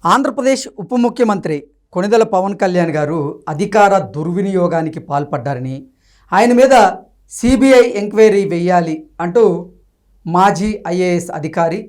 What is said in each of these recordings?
ఆంధ్రప్రదేశ్ ఉప ముఖ్యమంత్రి కొణిదెల పవన్ కళ్యాణ్ గారు అధికార దుర్వినియోగానికి పాల్పడ్డారని, ఆయన మీద సిబిఐ ఎంక్వైరీ వేయాలి అంటూ మాజీ ఐఏఎస్ అధికారి,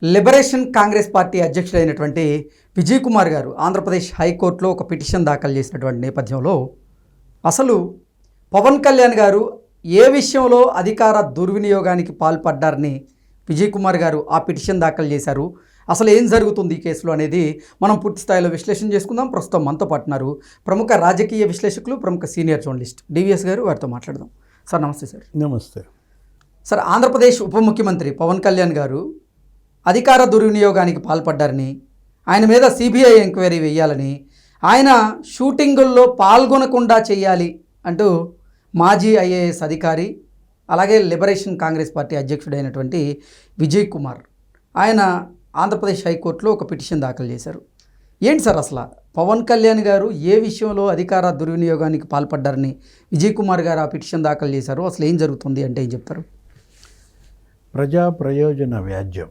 లిబరేషన్ కాంగ్రెస్ పార్టీ అధ్యక్షుడైనటువంటి విజయ్ కుమార్ గారు ఆంధ్రప్రదేశ్ హైకోర్టులో ఒక పిటిషన్ దాఖలు చేసినటువంటి నేపథ్యంలో అసలు పవన్ కళ్యాణ్ గారు ఏ విషయంలో అధికార దుర్వినియోగానికి పాల్పడ్డారని విజయ్ కుమార్ గారు ఆ పిటిషన్ దాఖలు చేశారు, అసలు ఏం జరుగుతుంది ఈ కేసులో అనేది మనం పూర్తి స్థాయిలో విశ్లేషణ చేసుకుందాం. ప్రస్తుతం మనతో పాటున్నారు ప్రముఖ రాజకీయ విశ్లేషకులు, ప్రముఖ సీనియర్ జర్నలిస్ట్ డివిఎస్ గారు. వారితో మాట్లాడదాం. సార్ నమస్తే. సార్ నమస్తే. సార్, ఆంధ్రప్రదేశ్ ఉప ముఖ్యమంత్రి పవన్ కళ్యాణ్ గారు అధికార దుర్వినియోగానికి పాల్పడ్డారని, ఆయన మీద సిబిఐ ఎంక్వైరీ వేయాలని, ఆయన షూటింగుల్లో పాల్గొనకుండా చేయాలి అంటూ మాజీ ఐఏఎస్ అధికారి, అలాగే లిబరేషన్ కాంగ్రెస్ పార్టీ అధ్యక్షుడైనటువంటి విజయ్ కుమార్ ఆయన ఆంధ్రప్రదేశ్ హైకోర్టులో ఒక పిటిషన్ దాఖలు చేశారు. ఏంటి సార్ అసలు పవన్ కళ్యాణ్ గారు ఏ విషయంలో అధికార దుర్వినియోగానికి పాల్పడ్డారని విజయ్ కుమార్ గారు ఆ పిటిషన్ దాఖలు చేశారు, అసలు ఏం జరుగుతుంది అంటే ఏం చెప్తారు? ప్రజా ప్రయోజన వ్యాజ్యం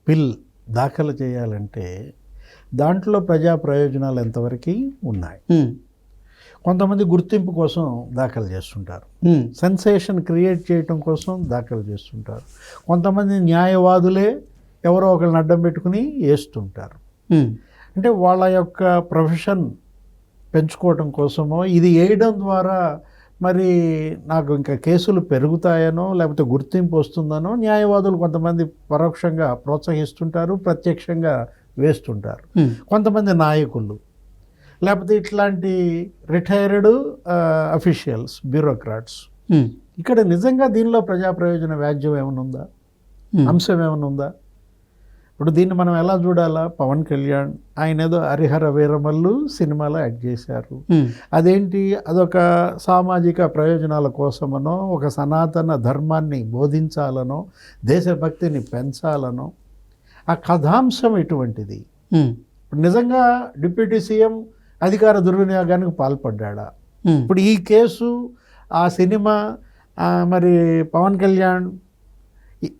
బిల్ దాఖలు చేయాలంటే దాంట్లో ప్రజా ప్రయోజనాలు ఎంతవరకు ఉన్నాయి. కొంతమంది గుర్తింపు కోసం దాఖలు చేస్తుంటారు, సెన్సేషన్ క్రియేట్ చేయటం కోసం దాఖలు చేస్తుంటారు, కొంతమంది న్యాయవాదులే ఎవరో ఒకరిని అడ్డం పెట్టుకుని వేస్తుంటారు. అంటే వాళ్ళ యొక్క ప్రొఫెషన్ పెంచుకోవటం కోసమో, ఇది వేయడం ద్వారా మరి నాకు ఇంకా కేసులు పెరుగుతాయనో లేకపోతే గుర్తింపు వస్తుందనో న్యాయవాదులు కొంతమంది పరోక్షంగా ప్రోత్సహిస్తుంటారు, ప్రత్యక్షంగా వేస్తుంటారు. కొంతమంది నాయకులు లేకపోతే ఇట్లాంటి రిటైర్డ్ అఫీషియల్స్, బ్యూరోక్రాట్స్. ఇక్కడ నిజంగా దీనిలో ప్రజా ప్రయోజన వ్యాజ్యం ఏమైనా ఉందా, అంశం ఏమైనా ఉందా? ఇప్పుడు దీన్ని మనం ఎలా చూడాలా? పవన్ కళ్యాణ్ ఆయన ఏదో హరిహర వీరమల్లు సినిమాలో యాక్ట్ చేశారు. అదేంటి, అదొక సామాజిక ప్రయోజనాల కోసమనో, ఒక సనాతన ధర్మాన్ని బోధించాలనో, దేశభక్తిని పెంచాలనో ఆ కథాంశం ఇటువంటిది. ఇప్పుడు నిజంగా డిప్యూటీ సీఎం అధికార దుర్వినియోగానికి పాల్పడ్డా? ఇప్పుడు ఈ కేసు, ఆ సినిమా, మరి పవన్ కళ్యాణ్,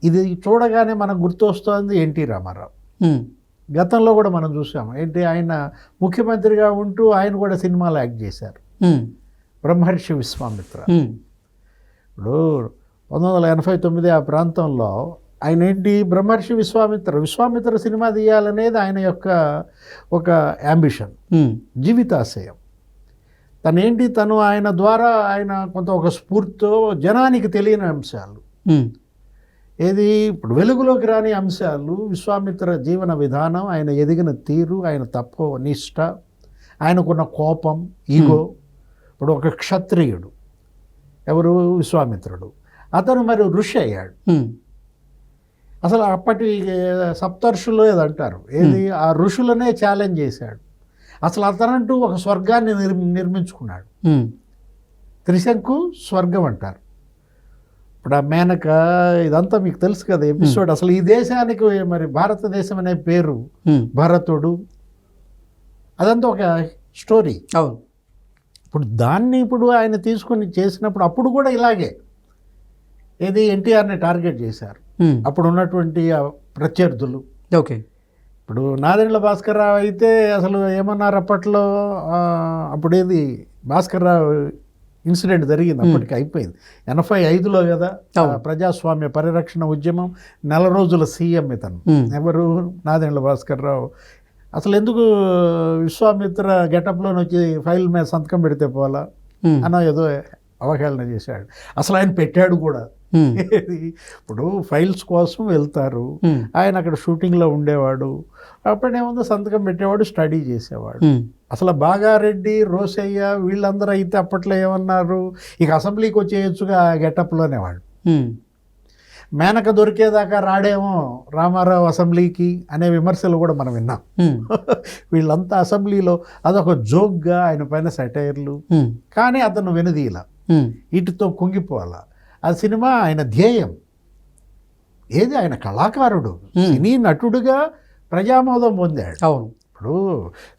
ఇది చూడగానే మనకు గుర్తొస్తోంది ఎన్టీ రామారావు. గతంలో కూడా మనం చూసాము, ఏంటి ఆయన ముఖ్యమంత్రిగా ఉంటూ ఆయన కూడా సినిమాలో యాక్ట్ చేశారు, బ్రహ్మర్షి విశ్వామిత్ర. ఇప్పుడు 1989 ఆ ప్రాంతంలో ఆయన ఏంటి, బ్రహ్మర్షి విశ్వామిత్ర సినిమా తీయాలనేది ఆయన యొక్క ఒక యాంబిషన్, జీవితాశయం. తను ఆయన ద్వారా ఆయన కొంత ఒక స్ఫూర్తితో జనానికి తెలియని అంశాలు, ఏది ఇప్పుడు వెలుగులోకి రాని అంశాలు, విశ్వామిత్ర జీవన విధానం, ఆయన ఎదిగిన తీరు, ఆయన తప్పు నిష్ట, ఆయనకున్న కోపం, ఈగో. ఇప్పుడు ఒక క్షత్రియుడు ఎవరు, విశ్వామిత్రుడు, అతను మరి ఋషి అయ్యాడు. అసలు అప్పటి సప్తర్షులు ఏదంటారు, ఏది ఆ ఋషులనే ఛాలెంజ్ చేశాడు. అసలు అతనంటూ ఒక స్వర్గాన్ని నిర్మించుకున్నాడు. త్రిశంకు స్వర్గం అంటారు. ఇప్పుడు ఆ మేనక, ఇదంతా మీకు తెలుసు కదా ఎపిసోడ్. అసలు ఈ దేశానికి మరి భారతదేశం అనే పేరు, భరతుడు, అదంతా ఒక స్టోరీ. అవును. ఇప్పుడు దాన్ని ఇప్పుడు ఆయన తీసుకుని చేసినప్పుడు అప్పుడు కూడా ఇలాగే ఏది ఎన్టీఆర్ని టార్గెట్ చేశారు అప్పుడు ఉన్నటువంటి ప్రత్యర్థులు. ఓకే. ఇప్పుడు నాదెండ్ల భాస్కర్ రావు అయితే అసలు ఏమన్నారు అప్పట్లో, అప్పుడేది భాస్కర్ రావు ఇన్సిడెంట్ జరిగింది, అప్పటికి అయిపోయింది 85లో కదా ప్రజాస్వామ్య పరిరక్షణ ఉద్యమం. 4 రోజుల సీఎం ఇతను ఎవరు, నాదెండ్ల భాస్కర్ రావు. అసలు ఎందుకు విశ్వామిత్ర గెటప్లోని వచ్చి ఫైల్ మీద సంతకం పెడితే పోలా అన్న ఏదో అవహేళన చేశాడు. అసలు ఆయన పెట్టాడు కూడా. ఇప్పుడు ఫైల్స్ కోసం వెళ్తారు, ఆయన అక్కడ షూటింగ్లో ఉండేవాడు, అప్పుడేముందో సంతకం పెట్టేవాడు, స్టడీ చేసేవాడు. అసలు బాగారెడ్డి, రోసయ్య వీళ్ళందరూ అయితే అప్పట్లో ఏమన్నారు, ఇక అసెంబ్లీకి వచ్చేయచ్చుగా గెటప్లోనే వాడు. మేనక దొరికేదాకా రాడేమో రామారావు అసెంబ్లీకి అనే విమర్శలు కూడా మనం విన్నాం. వీళ్ళంతా అసెంబ్లీలో అదొక జోక్గా ఆయన పైన సెటైర్లు, కానీ అతను వెనుదీల, ఇటుతో కుంగిపోవాలా. ఆ సినిమా ఆయన ధ్యేయం ఏది, ఆయన కళాకారుడు, సినీ నటుడుగా ప్రజామోదం పొందాడు. అవును. ఇప్పుడు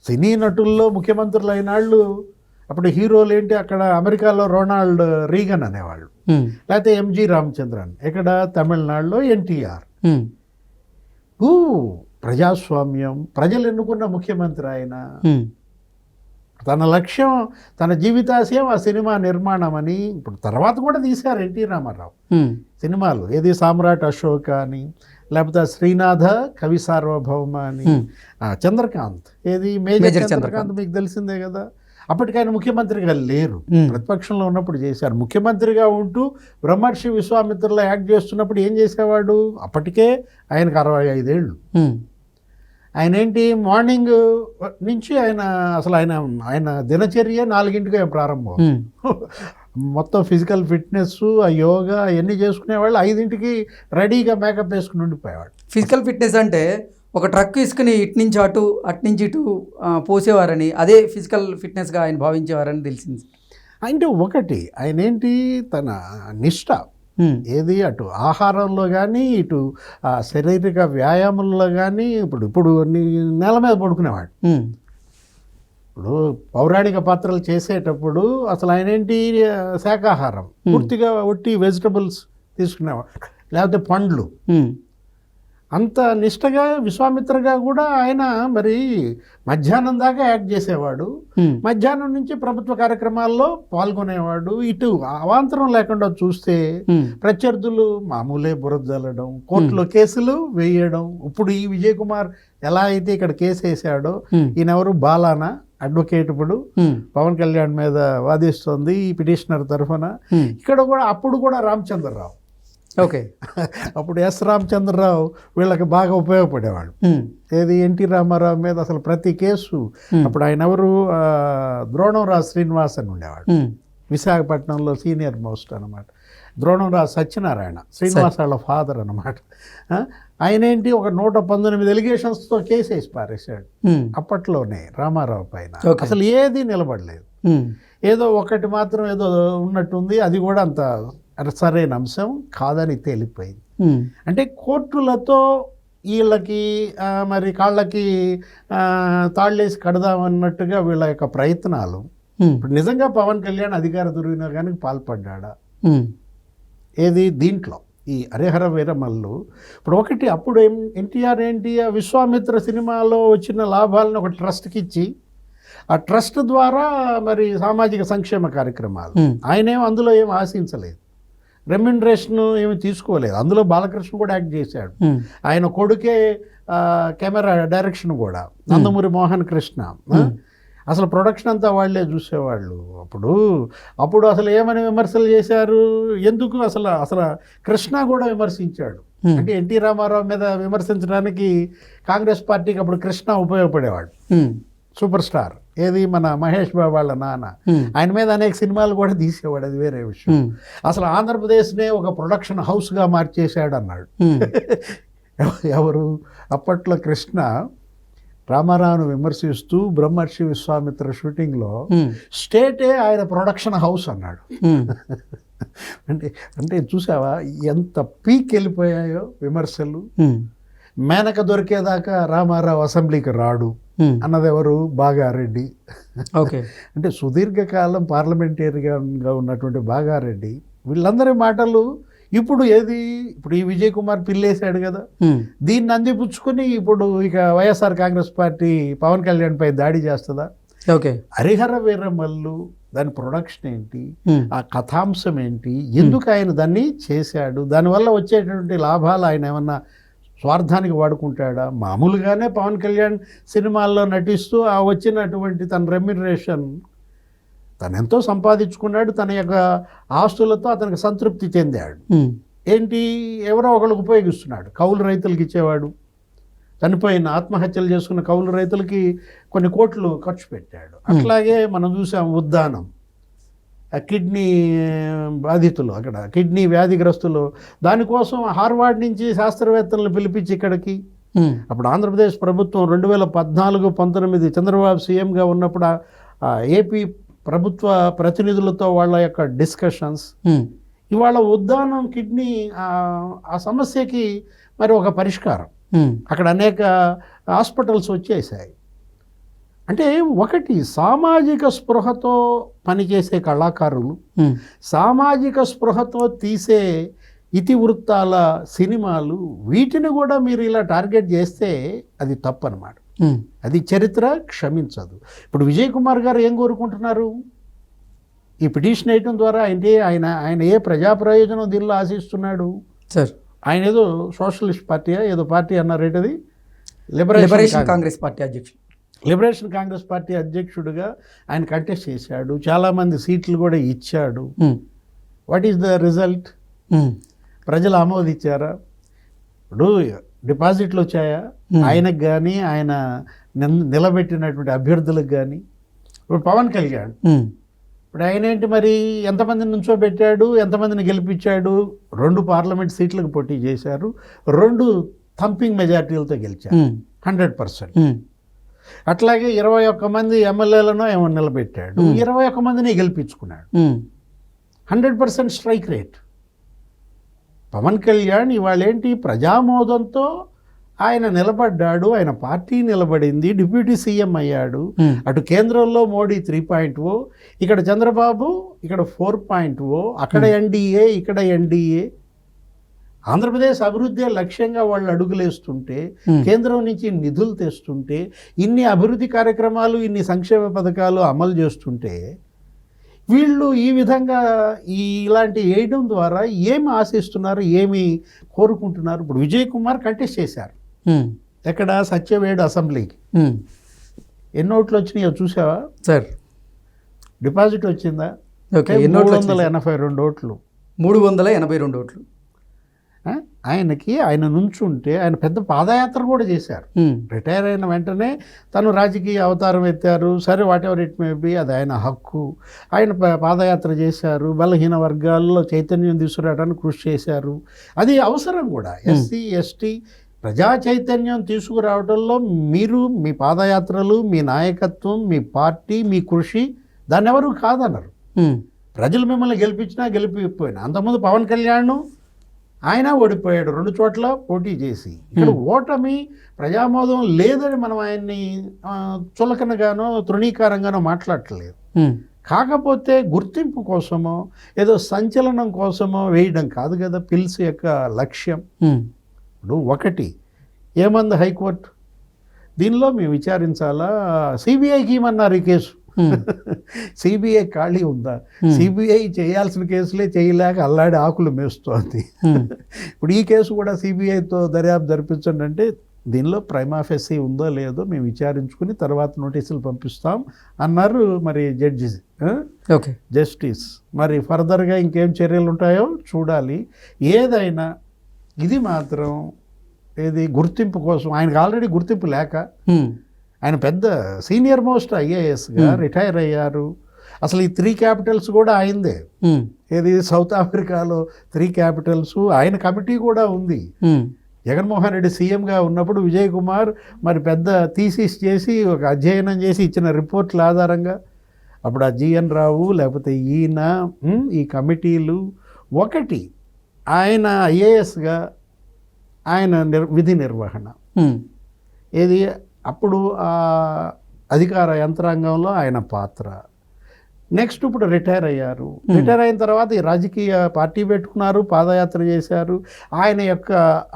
సినీ నటుల్లో ముఖ్యమంత్రులు అయినాళ్ళు, అప్పుడు హీరోలు ఏంటి, అక్కడ అమెరికాలో రొనాల్డ్ రీగన్ అనేవాళ్ళు, లేకపోతే ఎంజి రామచంద్రన్, ఇక్కడ తమిళనాడులో ఎన్టీఆర్. ప్రజాస్వామ్యం, ప్రజలు ఎన్నుకున్న ముఖ్యమంత్రి ఆయన. తన లక్ష్యం, తన జీవితాశయం ఆ సినిమా నిర్మాణం అని. ఇప్పుడు తర్వాత కూడా తీశారు ఎన్టీ రామారావు సినిమాలు, ఏది సామ్రాట్ అశోక అని, లేకపోతే శ్రీనాథ కవి సార్వభౌమ అని, చంద్రకాంత్, ఏది మేజర్ చంద్రకాంత్ మీకు తెలిసిందే కదా. అప్పటికి ఆయన ముఖ్యమంత్రిగా లేరు, ప్రతిపక్షంలో ఉన్నప్పుడు చేశారు. ముఖ్యమంత్రిగా ఉంటూ బ్రహ్మర్షి విశ్వామిత్రలో యాక్ట్ చేస్తున్నప్పుడు ఏం చేసేవాడు, అప్పటికే ఆయనకు 65 ఏళ్ళు. ఆయన ఏంటి, మార్నింగ్ నుంచి ఆయన దినచర్య 4ంటికే ప్రారంభం. మొత్తం ఫిజికల్ ఫిట్నెస్, ఆ యోగా అవన్నీ చేసుకునేవాళ్ళు. 5ంటికి రెడీగా మేకప్ వేసుకుని ఉండిపోయేవాడు. ఫిజికల్ ఫిట్నెస్ అంటే ఒక ట్రక్ తీసుకుని ఇటు నుంచి ఇటు పోసేవారని, అదే ఫిజికల్ ఫిట్నెస్గా ఆయన భావించేవారని తెలిసింది. అంటే ఒకటి ఆయన ఏంటి, తన నిష్ట ఏది, అటు ఆహారంలో కానీ, ఇటు శారీరక వ్యాయామంలో కానీ. ఇప్పుడు నేల మీద పడుకునేవాడు. ఇప్పుడు పౌరాణిక పాత్రలు చేసేటప్పుడు అసలు ఆయన ఏంటి, శాకాహారం, పూర్తిగా ఒట్టి వెజిటబుల్స్ తీసుకునేవాడు, లేకపోతే పండ్లు. అంత నిష్టగా విశ్వామిత్రగా కూడా ఆయన మరి మధ్యాహ్నం దాకా యాక్ట్ చేసేవాడు. మధ్యాహ్నం నుంచి ప్రభుత్వ కార్యక్రమాల్లో పాల్గొనేవాడు. ఇటు అవాంతరం లేకుండా చూస్తే ప్రత్యర్థులు మామూలే బురద జల్లడం, కోర్టులో కేసులు వేయడం. ఇప్పుడు ఈ విజయ్ కుమార్ ఎలా అయితే ఇక్కడ కేసు వేసాడో, ఈయనెవరు, బాలానా అడ్వకేట్, ఇప్పుడు పవన్ కళ్యాణ్ మీద వాదిస్తోంది ఈ పిటిషనర్ తరఫున. ఇక్కడ కూడా అప్పుడు కూడా రామచంద్రరావు, ఓకే, అప్పుడు ఎస్ రామచంద్రరావు వీళ్ళకి బాగా ఉపయోగపడేవాళ్ళు. ఏది, ఎన్టీ రామారావు మీద అసలు ప్రతి కేసు. అప్పుడు ఆయన ఎవరు, ద్రోణంరాజు శ్రీనివాస్ అని ఉండేవాడు, విశాఖపట్నంలో సీనియర్ మోస్ట్ అనమాట. ద్రోణంరాజు సత్యనారాయణ, శ్రీనివాస్ వాళ్ళ ఫాదర్ అనమాట. ఆయన ఏంటి, ఒక 119 ఎలిగేషన్స్తో కేసు వేసి పారేశాడు అప్పట్లోనే రామారావు పైన. అసలు ఏది నిలబడలేదు. ఏదో ఒకటి మాత్రం ఏదో ఉన్నట్టుంది, అది కూడా అంత సరైన అంశం కాదని తేలిపోయింది. అంటే కోర్టులతో వీళ్ళకి మరి కాళ్ళకి తాళ్ళేసి కడదామన్నట్టుగా వీళ్ళ యొక్క ప్రయత్నాలు. ఇప్పుడు నిజంగా పవన్ కళ్యాణ్ అధికార దుర్వినియోగానికి పాల్పడ్డా, ఏది దీంట్లో ఈ హరిహర వీరమల్లు. ఇప్పుడు ఒకటి, అప్పుడు ఎన్టీఆర్ ఏంటి, విశ్వామిత్ర సినిమాలో వచ్చిన లాభాలను ఒక ట్రస్ట్కి ఇచ్చి, ఆ ట్రస్ట్ ద్వారా మరి సామాజిక సంక్షేమ కార్యక్రమాలు, ఆయనేం అందులో ఏం ఆశించలేదు, రెమ్యునరేషన్ ఏమి తీసుకోలేదు. అందులో బాలకృష్ణ కూడా యాక్ట్ చేశాడు, ఆయన కొడుకే కెమెరా డైరెక్షన్ కూడా, నందమూరి మోహన్ కృష్ణ. అసలు ప్రొడక్షన్ అంతా వాళ్ళే చూసేవాళ్ళు. అప్పుడు అసలు ఏమని విమర్శలు చేశారు, ఎందుకు అసలు కృష్ణ కూడా విమర్శించాడు. అంటే ఎన్టీ రామారావు మీద విమర్శించడానికి కాంగ్రెస్ పార్టీకి అప్పుడు కృష్ణ ఉపయోగపడేవాడు, సూపర్ స్టార్. ఏది, మన మహేష్ బాబు వాళ్ళ నాన్న. ఆయన మీద అనేక సినిమాలు కూడా తీసేవాడు, అది వేరే విషయం. అసలు ఆంధ్రప్రదేశ్నే ఒక ప్రొడక్షన్ హౌస్గా మార్చేశాడు అన్నాడు. ఎవరు, అప్పట్లో కృష్ణ రామారావును విమర్శిస్తూ బ్రహ్మర్షి విశ్వామిత్ర షూటింగ్లో స్టేటే ఆయన ప్రొడక్షన్ హౌస్ అన్నాడు. అంటే చూసావా ఎంత పీక్ వెళ్ళిపోయాయో విమర్శలు. మేనక దొరికేదాకా రామారావు అసెంబ్లీకి రాడు అన్నది ఎవరు, బాగారెడ్డి. ఓకే, అంటే సుదీర్ఘకాలం పార్లమెంటేరియన్గా ఉన్నటువంటి బాగారెడ్డి. వీళ్ళందరి మాటలు ఇప్పుడు ఈ విజయ్ కుమార్ పిల్లేశాడు కదా, దీన్ని అందిపుచ్చుకొని ఇప్పుడు ఇక వైఎస్ఆర్ కాంగ్రెస్ పార్టీ పవన్ కళ్యాణ్ పై దాడి చేస్తుందా? ఓకే, హరిహర వీరమల్లు దాని ప్రొడక్షన్ ఏంటి, ఆ కథాంశం ఏంటి, ఎందుకు ఆయన దాన్ని చేశాడు, దానివల్ల వచ్చేటువంటి లాభాలు ఆయన ఏమన్నా స్వార్థానికి వాడుకుంటాడా? మామూలుగానే పవన్ కళ్యాణ్ సినిమాల్లో నటిస్తూ ఆ వచ్చినటువంటి తన రెమ్యునరేషన్ తను ఎంతో సంపాదించుకున్నాడు, తన యొక్క ఆస్తులతో అతనికి సంతృప్తి చెందాడు. ఏంటి, ఎవరో ఒకరికి ఉపయోగిస్తున్నాడు. కౌలు రైతులకు ఇచ్చేవాడు, చనిపోయిన ఆత్మహత్యలు చేసుకున్న కౌలు రైతులకి కొన్ని కోట్లు ఖర్చు పెట్టాడు. అట్లాగే మనం చూసాం ఉద్దానం, కిడ్నీ బాధితులు, అక్కడ కిడ్నీ వ్యాధిగ్రస్తులు, దానికోసం హార్వర్డ్ నుంచి శాస్త్రవేత్తలను పిలిపించి ఇక్కడికి. అప్పుడు ఆంధ్రప్రదేశ్ ప్రభుత్వం 2014-19 చంద్రబాబు సీఎంగా ఉన్నప్పుడు ఏపీ ప్రభుత్వ ప్రతినిధులతో వాళ్ళ యొక్క డిస్కషన్స్, ఇవాళ ఉద్దానం కిడ్నీ ఆ సమస్యకి మరి ఒక పరిష్కారం. అక్కడ అనేక హాస్పిటల్స్ వచ్చేసాయి. అంటే ఒకటి, సామాజిక స్పృహతో పనిచేసే కళాకారులు, సామాజిక స్పృహతో తీసే ఇతివృత్తాల సినిమాలు వీటిని కూడా మీరు ఇలా టార్గెట్ చేస్తే అది తప్పు అన్నమాట. అది చరిత్ర క్షమించదు. ఇప్పుడు విజయ్ కుమార్ గారు ఏం కోరుకుంటున్నారు? ఈ పిటిషన్ వేయటం ద్వారా ఆయన ఏ ప్రజా ప్రయోజనం దీనిలో ఆశిస్తున్నాడు? సార్ ఆయన ఏదో సోషలిస్ట్ పార్టీ ఏదో పార్టీ అన్నారు, ఏంటది? లిబరేషన్ కాంగ్రెస్ పార్టీ అధ్యక్షుడు. లిబరేషన్ కాంగ్రెస్ పార్టీ అధ్యక్షుడిగా ఆయన కంటెస్ట్ చేశాడు, చాలామంది సీట్లు కూడా ఇచ్చాడు. What is the result? ప్రజలు ఆమోదించారా? ఇప్పుడు డిపాజిట్లు వచ్చాయా ఆయనకు కానీ, ఆయన నిలబెట్టినటువంటి అభ్యర్థులకు కానీ? ఇప్పుడు పవన్ కళ్యాణ్ ఇప్పుడు ఆయన ఏంటి మరి, ఎంతమందిని నుంచోబెట్టాడు, ఎంతమందిని గెలిపించాడు? 2 పార్లమెంట్ సీట్లకు పోటీ చేశారు, 2 థంపింగ్ మెజారిటీలతో గెలిచారు, 100%. అట్లాగే 21 మంది ఎమ్మెల్యేలను ఏమో నిలబెట్టాడు, 21 మందిని గెలిపించుకున్నాడు, 100% స్ట్రైక్ రేట్. పవన్ కళ్యాణ్ ఇవాళ ఏంటి, ప్రజామోదంతో ఆయన నిలబడ్డాడు, ఆయన పార్టీ నిలబడింది, డిప్యూటీ సీఎం అయ్యాడు. అటు కేంద్రంలో మోడీ 3.0, ఇక్కడ చంద్రబాబు, ఇక్కడ 4.0, అక్కడ ఎన్డీఏ, ఇక్కడ ఎన్డీఏ. ఆంధ్రప్రదేశ్ అభివృద్ధి లక్ష్యంగా వాళ్ళు అడుగులేస్తుంటే, కేంద్రం నుంచి నిధులు తెస్తుంటే, ఇన్ని అభివృద్ధి కార్యక్రమాలు, ఇన్ని సంక్షేమ పథకాలు అమలు చేస్తుంటే, వీళ్ళు ఈ విధంగా ఇలాంటి వేయడం ద్వారా ఏమి ఆశిస్తున్నారు, ఏమి కోరుకుంటున్నారు? ఇప్పుడు విజయ్ కుమార్ కంటెస్ట్ చేశారు, ఎక్కడ? సత్యవేడు అసెంబ్లీకి. ఎన్ని ఓట్లు వచ్చినాయో చూసావా సార్? డిపాజిట్ వచ్చిందా? 382 ఓట్లు. 382 ఓట్లు. ఆయన నుంచుంటే ఆయన పెద్ద పాదయాత్ర కూడా చేశారు. రిటైర్ అయిన వెంటనే తను రాజకీయ అవతారం ఎత్తారు. సరే, what ever it may be, అది ఆయన హక్కు. ఆయన పాదయాత్ర చేశారు, బలహీన వర్గాల్లో చైతన్యం తీసుకురావడానికి కృషి చేశారు. అది అవసరం కూడా. ఎస్సీ ఎస్టీ ప్రజా చైతన్యం తీసుకురావడంలో మీరు మీ పాదయాత్రలు, మీ నాయకత్వం, మీ పార్టీ, మీ కృషి, దాన్ని ఎవరు కాదన్నారు. ప్రజలు మిమ్మల్ని గెలిపించినా గెలిపిపోయినా. అంతకుముందు పవన్ కళ్యాణ్ ఆయన ఓడిపోయాడు 2 చోట్ల పోటీ చేసి. ఇక్కడ ఓటమి, ప్రజామోదం లేదని మనం ఆయన్ని చులకనగానో తృణీకారంగానో మాట్లాడట్లేదు. కాకపోతే గుర్తింపు కోసమో ఏదో సంచలనం కోసమో వేయడం కాదు కదా పిల్స్ యొక్క లక్ష్యం. ఇప్పుడు ఒకటి ఏమంది హైకోర్టు, దీనిలో మేము విచారించాలా, సిబిఐకి ఇమ్మన్నారు ఈ కేసు. సిబిఐ ఖాళీ ఉందా? సిబిఐ చేయాల్సిన కేసులే చేయలేక అల్లాడి ఆకులు మేస్తోంది. ఇప్పుడు ఈ కేసు కూడా సిబిఐతో దర్యాప్తు జరిపించండి అంటే, దీనిలో ప్రైమా ఫెసీ ఉందో లేదో మేము విచారించుకుని తర్వాత నోటీసులు పంపిస్తాం అన్నారు మరి జస్టిస్. మరి ఫర్దర్గా ఇంకేం చర్యలు ఉంటాయో చూడాలి. ఏదైనా ఇది మాత్రం ఏది గుర్తింపు కోసం, ఆయనకు ఆల్రెడీ గుర్తింపు లేక, ఆయన పెద్ద సీనియర్ మోస్ట్ ఐఏఎస్గా రిటైర్ అయ్యారు. అసలు ఈ 3 క్యాపిటల్స్ కూడా ఆయనదే. ఏది సౌత్ ఆఫ్రికాలో 3 క్యాపిటల్స్ ఆయన కమిటీ కూడా ఉంది. జగన్మోహన్ రెడ్డి సీఎంగా ఉన్నప్పుడు విజయ్ కుమార్ మరి పెద్ద థీసిస్ చేసి ఒక అధ్యయనం చేసి ఇచ్చిన రిపోర్ట్ల ఆధారంగా అప్పుడు ఆ జిఎన్ రావు లేకపోతే ఈయన ఈ కమిటీలు ఒకటి ఆయన ఐఏఎస్గా ఆయన విధి నిర్వహణ ఏది అప్పుడు ఆ అధికార యంత్రాంగంలో ఆయన పాత్ర. నెక్స్ట్ ఇప్పుడు రిటైర్ అయ్యారు. రిటైర్ అయిన తర్వాత ఈ రాజకీయ పార్టీ పెట్టుకున్నారు, పాదయాత్ర చేశారు. ఆయన యొక్క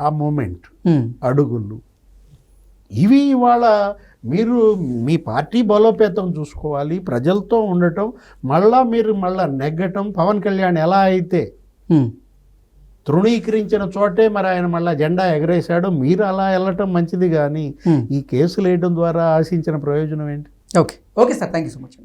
ఆ మూమెంట్, అడుగులు ఇవి ఇవాళ మీరు మీ పార్టీ బలోపేతం చూసుకోవాలి, ప్రజలతో ఉండటం, మీరు నెగ్గటం. పవన్ కళ్యాణ్ ఎలా అయితే తృణీకరించిన చోటే మరి ఆయన మళ్ళీ జెండా ఎగరేశాడు, మీరు అలా వెళ్ళటం మంచిది. కానీ ఈ కేసులు వేయడం ద్వారా ఆశించిన ప్రయోజనం ఏంటి? Okay sir, thank you so much.